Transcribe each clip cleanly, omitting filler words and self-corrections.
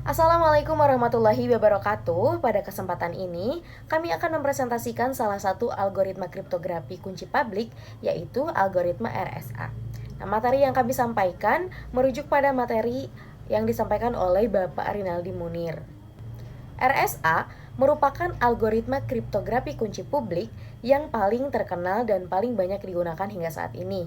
Assalamualaikum warahmatullahi wabarakatuh. Pada kesempatan ini, kami akan mempresentasikan salah satu algoritma kriptografi kunci publik, yaitu algoritma RSA. Nah, materi yang kami sampaikan merujuk pada materi yang disampaikan oleh Bapak Rinaldi Munir. RSA merupakan algoritma kriptografi kunci publik yang paling terkenal dan paling banyak digunakan hingga saat ini.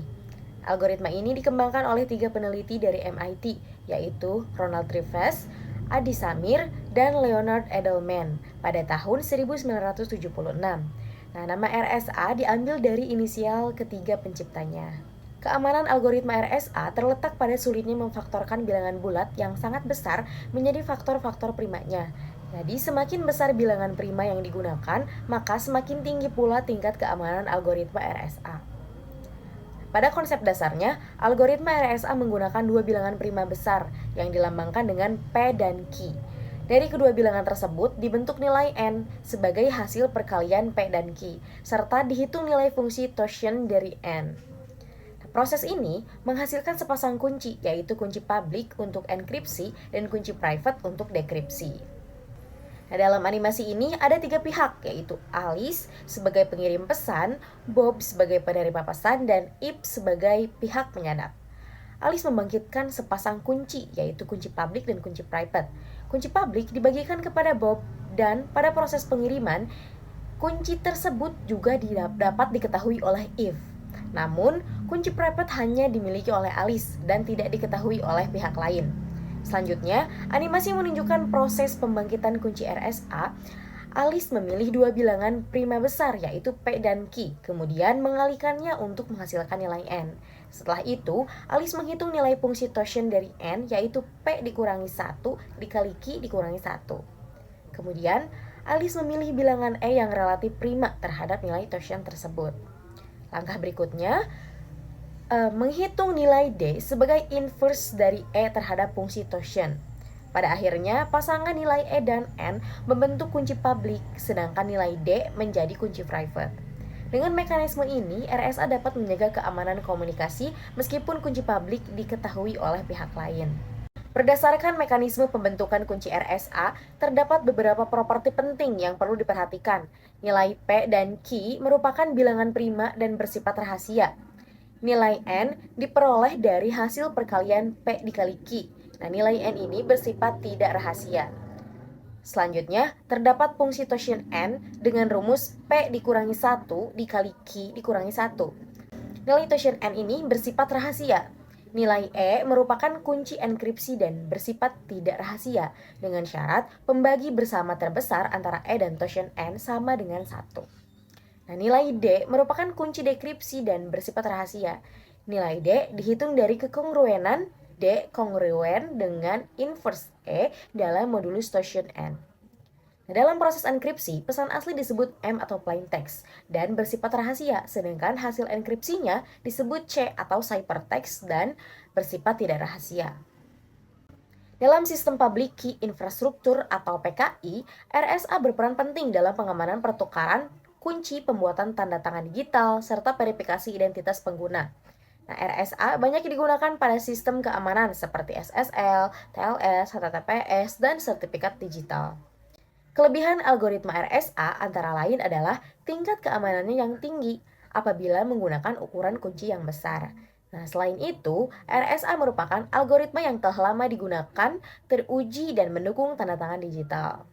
Algoritma ini dikembangkan oleh 3 peneliti dari MIT, yaitu Ronald Rivest, Adi Samir, dan Leonard Edelman pada tahun 1976. Nah, nama RSA diambil dari inisial ketiga penciptanya. Keamanan algoritma RSA terletak pada sulitnya memfaktorkan bilangan bulat yang sangat besar menjadi faktor-faktor primanya. Jadi, semakin besar bilangan prima yang digunakan, maka semakin tinggi pula tingkat keamanan algoritma RSA. Pada konsep dasarnya, algoritma RSA menggunakan dua bilangan prima besar yang dilambangkan dengan P dan Q. Dari kedua bilangan tersebut dibentuk nilai N sebagai hasil perkalian P dan Q, serta dihitung nilai fungsi Taussian dari N. Proses ini menghasilkan sepasang kunci, yaitu kunci publik untuk enkripsi dan kunci private untuk dekripsi. Nah, dalam animasi ini ada 3 pihak, yaitu Alice sebagai pengirim pesan, Bob sebagai penerima pesan, dan Ip sebagai pihak penyadap. Alice membangkitkan sepasang kunci, yaitu kunci publik dan kunci private. Kunci publik dibagikan kepada Bob, dan pada proses pengiriman, kunci tersebut juga dapat diketahui oleh Eve. Namun, kunci private hanya dimiliki oleh Alice dan tidak diketahui oleh pihak lain. Selanjutnya, animasi menunjukkan proses pembangkitan kunci RSA. Alice memilih dua bilangan prima besar, yaitu P dan Q, kemudian mengalihkannya untuk menghasilkan nilai N. Setelah itu, Alice menghitung nilai fungsi Taussian dari N, yaitu P dikurangi 1 dikali Q dikurangi 1. Kemudian, Alice memilih bilangan E yang relatif prima terhadap nilai Taussian tersebut. Langkah berikutnya, menghitung nilai D sebagai inverse dari E terhadap fungsi Taussian. Pada akhirnya, pasangan nilai E dan N membentuk kunci publik, sedangkan nilai D menjadi kunci private. Dengan mekanisme ini, RSA dapat menjaga keamanan komunikasi meskipun kunci publik diketahui oleh pihak lain. Berdasarkan mekanisme pembentukan kunci RSA, terdapat beberapa properti penting yang perlu diperhatikan. Nilai P dan Q merupakan bilangan prima dan bersifat rahasia. Nilai N diperoleh dari hasil perkalian P dikali Q. Nah, nilai N ini bersifat tidak rahasia. Selanjutnya, terdapat fungsi Taussian N dengan rumus P dikurangi 1 dikali Q dikurangi 1. Nilai Taussian N ini bersifat rahasia. Nilai E merupakan kunci enkripsi dan bersifat tidak rahasia, dengan syarat pembagi bersama terbesar antara E dan Taussian N sama dengan 1. Nah, nilai D merupakan kunci dekripsi dan bersifat rahasia. Nilai D dihitung dari kekongruenan D kongruen dengan inverse E dalam modulus Taussian N. Nah, dalam proses enkripsi, pesan asli disebut M atau plain text dan bersifat rahasia, sedangkan hasil enkripsinya disebut C atau ciphertext dan bersifat tidak rahasia. Dalam sistem public key infrastruktur atau PKI, RSA berperan penting dalam pengamanan pertukaran kunci, pembuatan tanda tangan digital, serta verifikasi identitas pengguna. Nah, RSA banyak digunakan pada sistem keamanan seperti SSL, TLS, HTTPS, dan sertifikat digital. Kelebihan algoritma RSA antara lain adalah tingkat keamanannya yang tinggi apabila menggunakan ukuran kunci yang besar. Nah, selain itu, RSA merupakan algoritma yang telah lama digunakan, teruji, dan mendukung tanda tangan digital.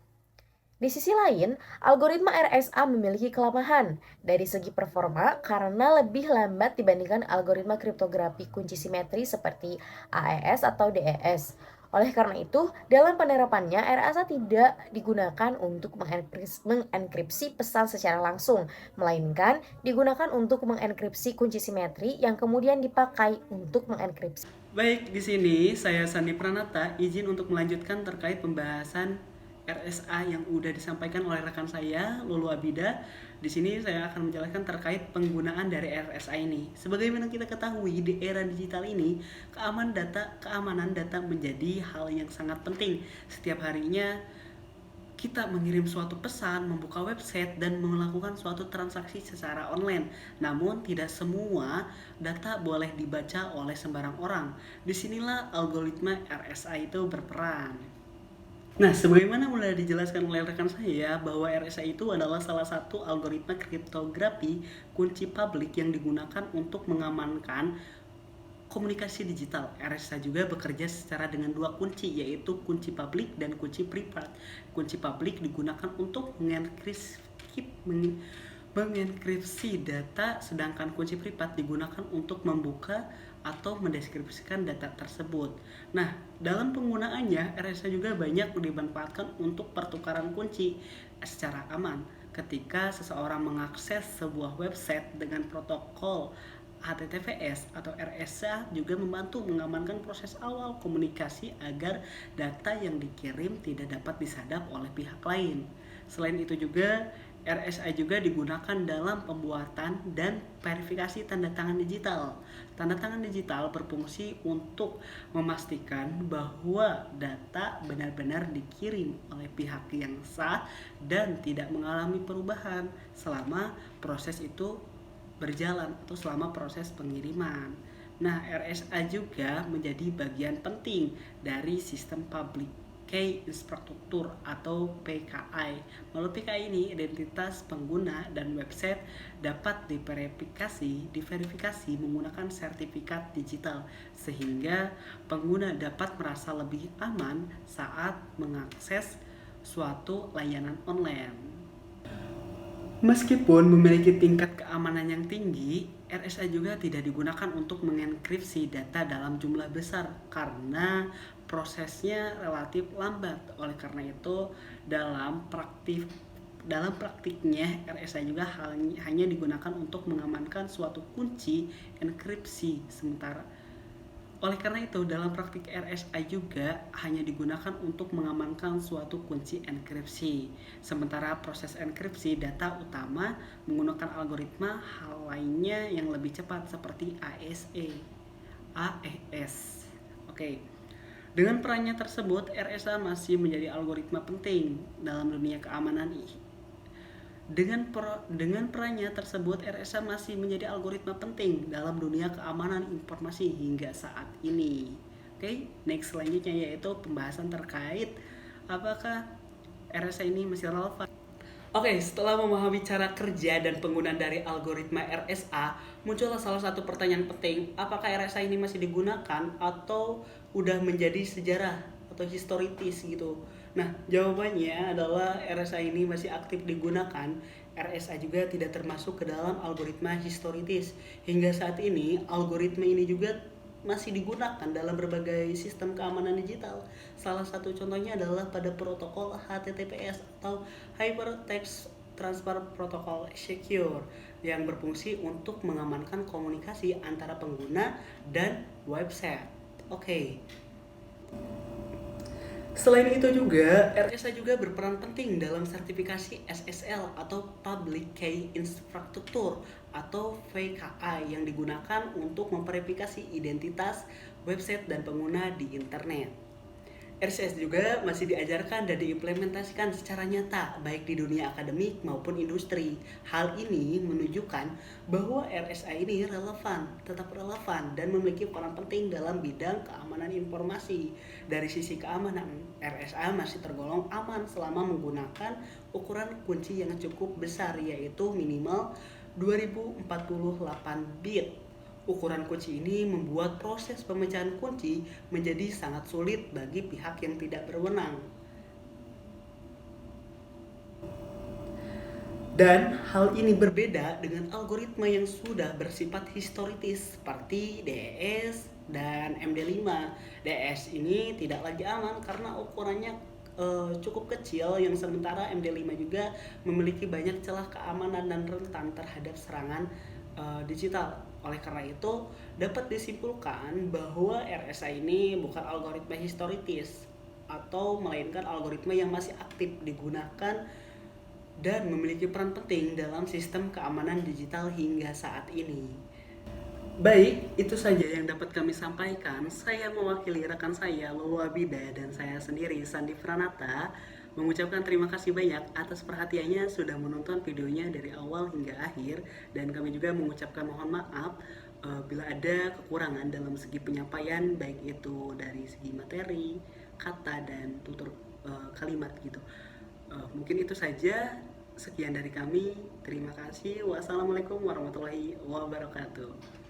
Di sisi lain, algoritma RSA memiliki kelemahan dari segi performa karena lebih lambat dibandingkan algoritma kriptografi kunci simetri seperti AES atau DES. Oleh karena itu, dalam penerapannya RSA tidak digunakan untuk mengenkripsi pesan secara langsung, melainkan digunakan untuk mengenkripsi kunci simetri yang kemudian dipakai untuk mengenkripsi. Baik, di sini saya Sandi Pranata izin untuk melanjutkan terkait pembahasan RSA yang udah disampaikan oleh rekan saya Lulu Abida. Di sini saya akan menjelaskan terkait penggunaan dari RSA ini. Sebagaimana kita ketahui di era digital ini, keamanan data menjadi hal yang sangat penting. Setiap harinya kita mengirim suatu pesan, membuka website, dan melakukan suatu transaksi secara online. Namun, tidak semua data boleh dibaca oleh sembarang orang. Disinilah algoritma RSA itu berperan. Nah, sebagaimana mulai dijelaskan oleh rekan saya bahwa RSA itu adalah salah satu algoritma kriptografi kunci publik yang digunakan untuk mengamankan komunikasi digital. RSA juga bekerja secara dengan dua kunci, yaitu kunci publik dan kunci privat. Kunci publik digunakan untuk mengenkripsi data, sedangkan kunci privat digunakan untuk membuka atau mendeskripsikan data tersebut. Nah, dalam penggunaannya, RSA juga banyak dimanfaatkan untuk pertukaran kunci secara aman. Ketika seseorang mengakses sebuah website dengan protokol HTTPS atau RSA juga membantu mengamankan proses awal komunikasi agar data yang dikirim tidak dapat disadap oleh pihak lain. Selain itu juga RSA juga digunakan dalam pembuatan dan verifikasi tanda tangan digital. Tanda tangan digital berfungsi untuk memastikan bahwa data benar-benar dikirim oleh pihak yang sah dan tidak mengalami perubahan selama proses itu berjalan atau selama proses pengiriman. Nah, RSA juga menjadi bagian penting dari sistem public key infrastruktur atau PKI. Melalui PKI ini, identitas pengguna dan website dapat diverifikasi menggunakan sertifikat digital sehingga pengguna dapat merasa lebih aman saat mengakses suatu layanan online. Meskipun memiliki tingkat keamanan yang tinggi, RSA juga tidak digunakan untuk mengenkripsi data dalam jumlah besar karena prosesnya relatif lambat. Oleh karena itu, dalam praktiknya RSA juga hanya digunakan untuk mengamankan suatu kunci enkripsi sementara. Oleh karena itu, dalam praktik RSA juga hanya digunakan untuk mengamankan suatu kunci enkripsi. Sementara proses enkripsi data utama menggunakan algoritma hal lainnya yang lebih cepat seperti AES. Oke. Dengan perannya tersebut, RSA masih menjadi algoritma penting dalam dunia keamanan. Dengan perannya tersebut, RSA masih menjadi algoritma penting dalam dunia keamanan informasi hingga saat ini. Oke, next selanjutnya yaitu pembahasan terkait apakah RSA ini masih relevan. Oke, setelah memahami cara kerja dan penggunaan dari algoritma RSA, muncullah salah satu pertanyaan penting, apakah RSA ini masih digunakan atau udah menjadi sejarah atau historitis gitu. Nah, jawabannya adalah RSA ini masih aktif digunakan. RSA juga tidak termasuk ke dalam algoritma historitis. Hingga saat ini, algoritma ini juga masih digunakan dalam berbagai sistem keamanan digital. Salah satu contohnya adalah pada protokol HTTPS atau Hypertext Transfer Protocol Secure yang berfungsi untuk mengamankan komunikasi antara pengguna dan website. Oke. Selain itu juga, RSA juga berperan penting dalam sertifikasi SSL atau Public Key Infrastructure atau PKI yang digunakan untuk memverifikasi identitas website dan pengguna di internet. RCS juga masih diajarkan dan diimplementasikan secara nyata baik di dunia akademik maupun industri. Hal ini menunjukkan bahwa RSA ini tetap relevan dan memiliki peran penting dalam bidang keamanan informasi. Dari sisi keamanan, RSA masih tergolong aman selama menggunakan ukuran kunci yang cukup besar yaitu minimal 2048 bit. Ukuran kunci ini membuat proses pemecahan kunci menjadi sangat sulit bagi pihak yang tidak berwenang. Dan hal ini berbeda dengan algoritma yang sudah bersifat historitis seperti DES dan MD5. DES ini tidak lagi aman karena ukurannya cukup kecil, yang sementara MD5 juga memiliki banyak celah keamanan dan rentan terhadap serangan digital. Oleh karena itu, dapat disimpulkan bahwa RSA ini bukan algoritma historitis atau melainkan algoritma yang masih aktif digunakan dan memiliki peran penting dalam sistem keamanan digital hingga saat ini. Baik, itu saja yang dapat kami sampaikan. Saya mewakili rekan saya, Lolo Abida, dan saya sendiri, Sandi Pranata, mengucapkan terima kasih banyak atas perhatiannya sudah menonton videonya dari awal hingga akhir, dan kami juga mengucapkan mohon maaf bila ada kekurangan dalam segi penyampaian, baik itu dari segi materi kata dan tutur kalimat gitu. Mungkin itu saja. Sekian dari kami. Terima kasih. Wassalamualaikum warahmatullahi wabarakatuh.